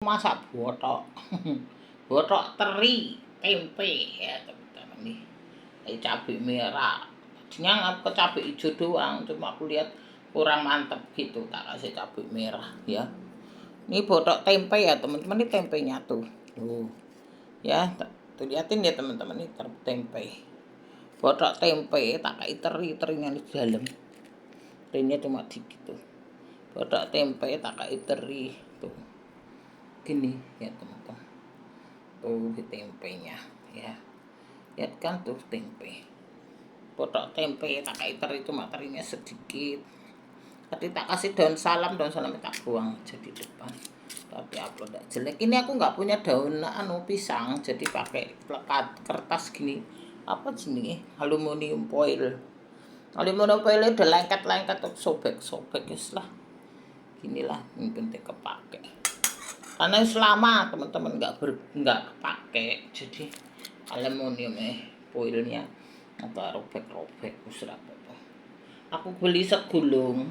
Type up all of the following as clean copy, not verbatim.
Masak botok. Botok teri tempe ya teman-teman nih. Ini cabai merah. Tadinya aku ke cabai hijau doang, cuma aku lihat kurang mantep gitu, tak kasih cabai merah ya. Ini botok tempe ya teman-teman, ini tempenya tuh. Ya, tuh liatin ya teman-teman, ini tempe. Botok tempe tak kayak teri-terinya di dalam. Terinya cuma dikit tuh. Botok tempe tak kayak teri tuh. Gini ya teman-teman. Tuh di tempenya ya. Lihat kan tuh tempe. Botok tempe tak kayak teri, cuma terinya sedikit. Tadi tak kasih daun salam tak buang jadi depan. Tapi upload gak jelek. Ini aku nggak punya daun pisang, jadi pakai plekat kertas gini. Apa jenis? Aluminium foil. Aluminium foil udah lengket-lengket, sobek-sobek lah. Ginilah ini penting kepake. Karena selama teman-teman nggak pakai, jadi aluminium foilnya apa robek-robek usra apa. Aku beli segulung.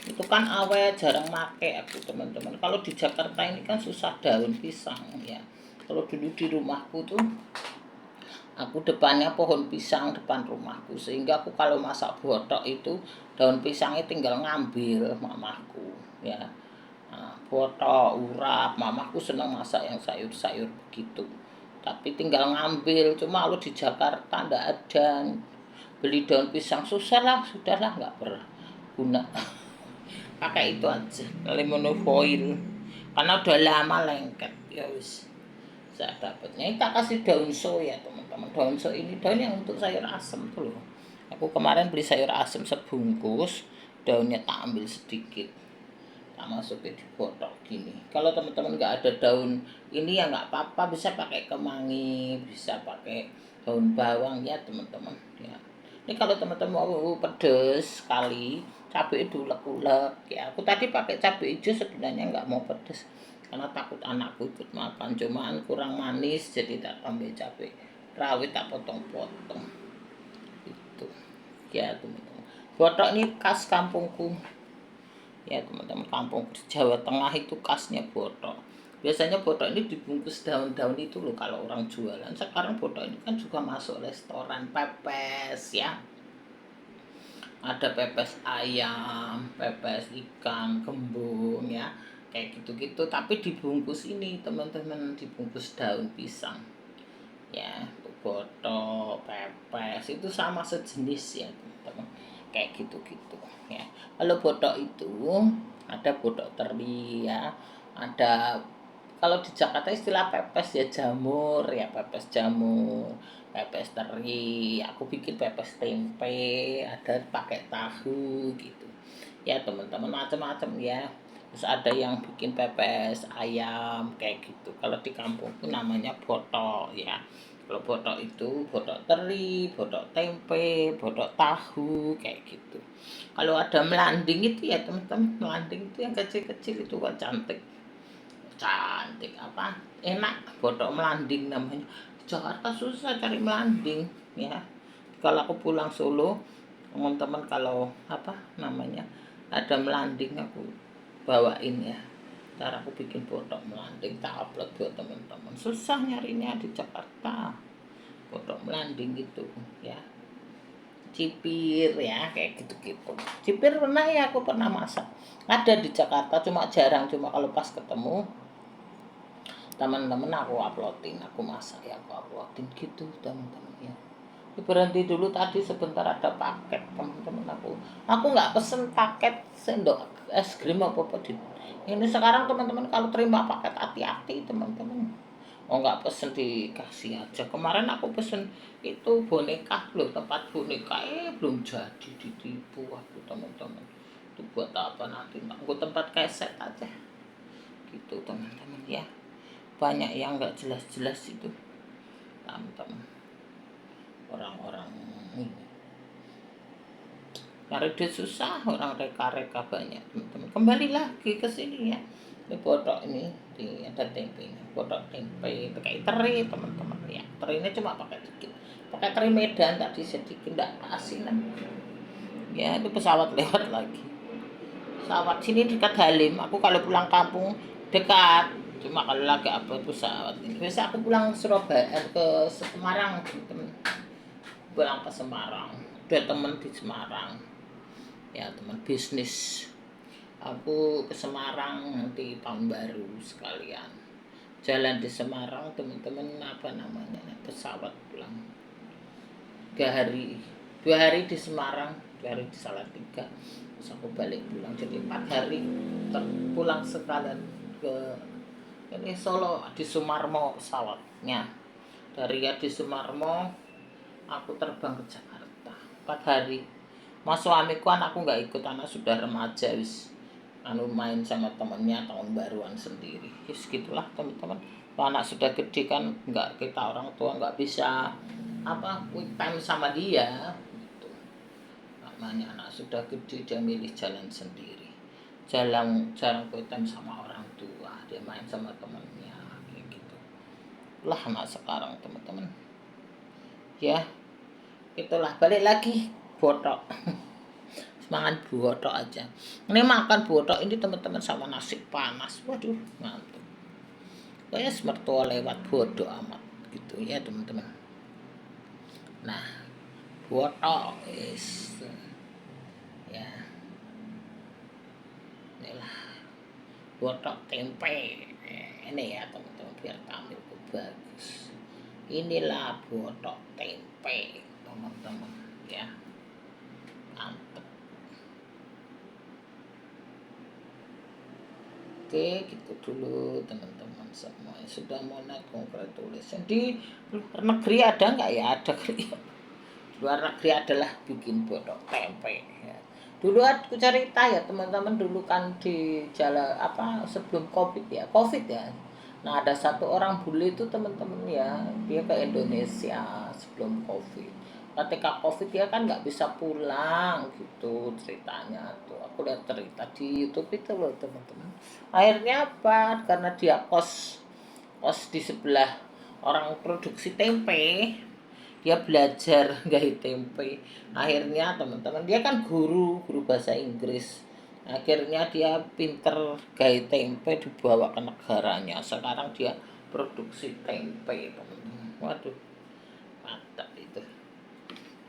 Itu kan awet jarang make aku teman-teman. Kalau di Jakarta ini kan susah daun pisang ya. Kalau dulu di rumahku tuh aku depannya pohon pisang depan rumahku, sehingga aku kalau masak botok itu daun pisangnya tinggal ngambil mamaku ya. Nah, botok, urap, mamaku senang masak yang sayur-sayur begitu. Tapi tinggal ngambil, cuma kalau di Jakarta ndak ada. Beli daun pisang susah lah, sudahlah nggak berguna. Pakai itu aja, aluminium foil. Karena udah lama lengket, ya wis. Saya dapatnya kita kasih daun soya teman-teman. Daun soya ini daun yang untuk sayur asem tuh loh. Aku kemarin beli sayur asem sebungkus, daunnya tak ambil sedikit, tak masukin di botok gini. Kalau teman-teman nggak ada daun ini ya nggak apa-apa, bisa pakai kemangi, bisa pakai daun bawang ya teman-teman ya. Ini kalau teman-teman mau pedes sekali, cabai itu ulek-ulek ya. Aku tadi pakai cabai hijau sebenarnya nggak mau pedes karena takut anakku ikut makan, cuman kurang manis jadi tak tambah cabai rawit, tak potong-potong itu ya teman-teman. Botok ini khas kampungku ya teman-teman, kampung di Jawa Tengah itu khasnya botok. Biasanya botok ini dibungkus daun-daun itu loh kalau orang jualan. Sekarang botok ini kan juga masuk restoran, pepes ya. Ada pepes ayam, pepes ikan, kembung ya. Kayak gitu-gitu, tapi dibungkus ini teman-teman, dibungkus daun pisang. Ya, botok, pepes itu sama sejenis ya teman-teman. Kayak gitu-gitu ya. Kalau botok itu ada botok teri ya. Ada kalau di Jakarta istilah pepes ya jamur ya, pepes jamur, pepes teri. Aku bikin pepes tempe, ada pakai tahu gitu. Ya teman-teman, macam-macam ya. Terus ada yang bikin pepes ayam kayak gitu. Kalau di kampungku namanya botok ya. Kalau botok itu botok teri, botok tempe, botok tahu kayak gitu. Kalau ada melanding itu ya teman-teman, melanding itu yang kecil-kecil itu kan cantik apa enak, botok melanding namanya. Di Jakarta susah cari melanding ya. Kalau aku pulang Solo, teman-teman kalau apa namanya ada melanding aku bawain ya. Cara aku bikin botok melanding tak upload buat teman-teman. Susah nyarinya di Jakarta botok melanding gitu ya. Cipir ya kayak gitu-gitu. Cipir pernah ya, aku pernah masak. Ada di Jakarta cuma jarang, cuma kalau pas ketemu teman-teman aku uploadin, aku masak ya aku uploadin gitu teman-teman ya. Berhenti dulu tadi sebentar, ada paket teman-teman aku nggak pesen paket sendok es krim apa di ini sekarang teman-teman. Kalau terima paket hati-hati teman-teman. Oh nggak pesen dikasih aja. Kemarin aku pesen itu boneka loh, tempat boneka belum jadi, ditipu aku teman-teman. Itu buat apa nanti? Aku tempat keset aja gitu teman-teman ya. Banyak yang nggak jelas-jelas itu teman-teman, orang-orang ini cari duit susah, orang reka-reka banyak teman-teman. Kembali lagi ke sini ya. Ini botok ini ada tempenya, botok tempe pakai teri teman-teman ya. Terinya cuma pakai sedikit, pakai teri Medan tadi sedikit, enggak asinan ya. Itu pesawat lewat lagi, pesawat sini dekat Halim. Aku kalau pulang kampung dekat Cuma kalau lagi apa pesawat ini. Biasa aku pulang ke Surabaya, ke Semarang, temen. Pulang ke Semarang. Ada temen di Semarang. Ya teman bisnis. Aku ke Semarang nanti tahun baru sekalian. Jalan di Semarang teman-teman apa namanya pesawat pulang 3 hari 2 hari di Semarang 2 hari di Salatiga terus aku balik pulang jadi 4 hari pulang sekalian ke ini Solo di Sumarmo pesawatnya dari di Sumarmo aku terbang ke Jakarta 4 hari mas suamiku anakku nggak ikut anak sudah remaja wis main sama temennya tahun baruan sendiri gitulah teman-teman kalau anak sudah gede kan nggak kita orang tua nggak bisa quick time sama dia gitu. Namanya anak sudah gede dia milih jalan sendiri jarang quick time sama orang tua dia main sama temennya kayak gitu lah anak sekarang teman-teman ya itulah balik lagi botok makan botok aja. Ini makan botok ini teman-teman sama nasi panas. Waduh, mantap. Kayak mertua lewat bodoh amat gitu ya teman-teman. Nah, botok is ya. Inilah botok tempe. Ini ya teman-teman biar tampilku bagus. Inilah botok tempe teman-teman ya. Mantap. Oke, gitu dulu teman-teman semua. Sudah mau naik congratulations. Di luar negeri ada nggak ya? Ada kali ya. Luar negeri adalah bikin botok tempe. Ya. Dulu aku cerita ya teman-teman dulu kan di jalan sebelum COVID ya. Nah ada satu orang bule itu teman-teman ya. Dia ke Indonesia sebelum COVID. Ketika COVID dia kan nggak bisa pulang gitu ceritanya tuh aku lihat cerita di YouTube itu loh teman-teman akhirnya apa karena dia kos di sebelah orang produksi tempe dia belajar gaya tempe akhirnya teman-teman dia kan guru bahasa Inggris akhirnya dia pinter gaya tempe dibawa ke negaranya sekarang dia produksi tempe teman-teman waduh mantap itu.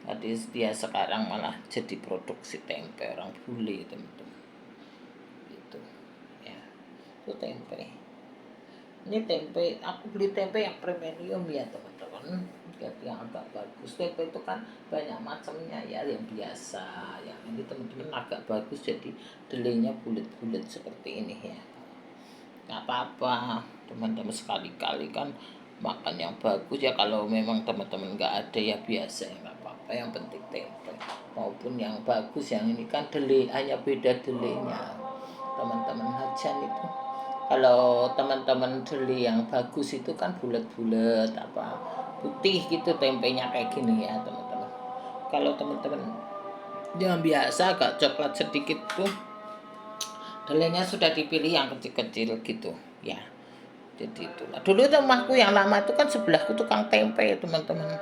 Jadi dia sekarang malah jadi produksi tempe orang bule teman-teman. Gitu. Ya. Itu tempe. Ini tempe, aku beli tempe yang premium ya teman-teman. Jadi yang agak bagus. Tempe itu kan banyak macamnya ya yang biasa. Yang ini teman-teman agak bagus jadi delenya bulat-bulat seperti ini ya. Gak apa-apa teman-teman sekali-kali kan makan yang bagus ya kalau memang teman-teman nggak ada ya biasa ya nggak apa-apa yang penting tempe maupun yang bagus yang ini kan dele hanya beda delenya teman-teman hajan itu kalau teman-teman dele yang bagus itu kan bulat-bulat putih gitu tempenya kayak gini ya teman-teman kalau teman-teman yang biasa agak coklat sedikit tuh delenya sudah dipilih yang kecil-kecil gitu ya jadi itulah dulu rumahku yang lama itu kan sebelahku tukang tempe teman-teman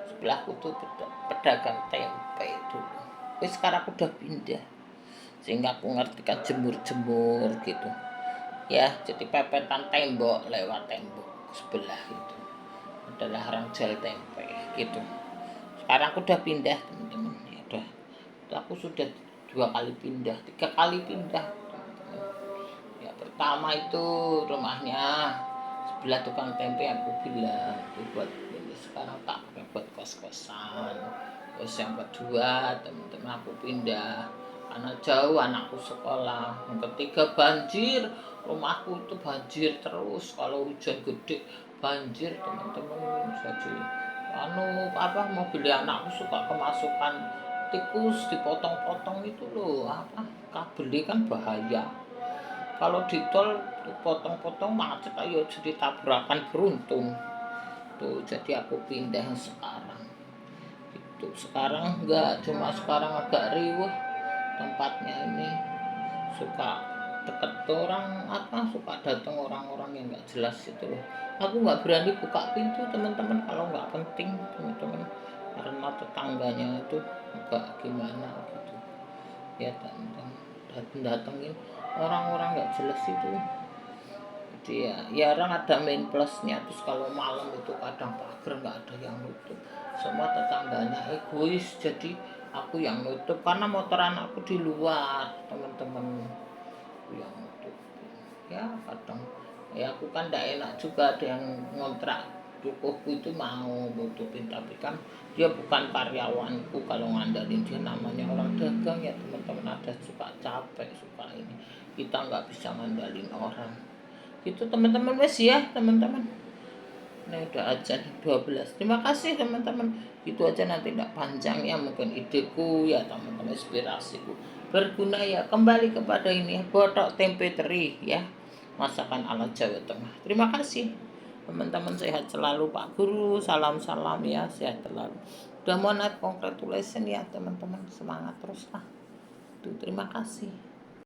sebelahku tuh pedagang tempe dulu tapi sekarang aku udah pindah sehingga aku ngerti kan jemur-jemur gitu ya jadi pepetan tembok lewat tembok sebelah itu adalah ranjal tempe gitu sekarang aku udah pindah teman-teman ya udah aku sudah 2 kali pindah 3 kali pindah ya pertama itu rumahnya sebelah tukang tempe aku bilang buat ini sekarang tak pakai buat kos-kosan terus yang kedua teman-teman aku pindah karena jauh anakku sekolah yang ketiga banjir rumahku itu banjir terus kalau hujan gede banjir teman-teman jadi mobil anakku suka kemasukan tikus dipotong-potong itu loh kabel kan bahaya kalau di tol potong-potong macet ayo jadi tabrakan beruntung tuh jadi aku pindah sekarang itu sekarang enggak cuma sekarang agak riuh tempatnya ini suka deket orang suka datang orang-orang yang nggak jelas itu loh aku nggak berani buka pintu teman-teman kalau nggak penting teman-teman karena tetangganya itu agak gimana gitu ya datang-datangin orang-orang nggak jelas itu Jadi ya orang ada main plusnya. Terus kalau malam itu kadang pagar nggak ada yang nutup, semua tetangganya egois, jadi aku yang nutup karena motor anakku di luar, teman-teman aku yang nutup. Ya kadang ya aku kan tidak enak juga, ada yang ngontrak cukupku itu mau nutupin, tapi kan dia bukan karyawanku. Kalau ngandalin dia, namanya orang dagang ya teman-teman, ada suka capek suka ini, kita nggak bisa ngandalin orang gitu teman-teman. Wes ya teman-teman, ini udah aja 12. Terima kasih teman-teman, itu aja, nanti tidak panjang ya, mungkin ideku ya teman-teman, inspirasiku berguna ya. Kembali kepada ini, botok tempe teri ya, masakan ala Jawa Tengah. Terima kasih teman-teman, sehat selalu Pak Guru, salam-salam ya, sehat selalu. Udah mau naik congratulations ya teman-teman, semangat terus lah. Tuh, terima kasih.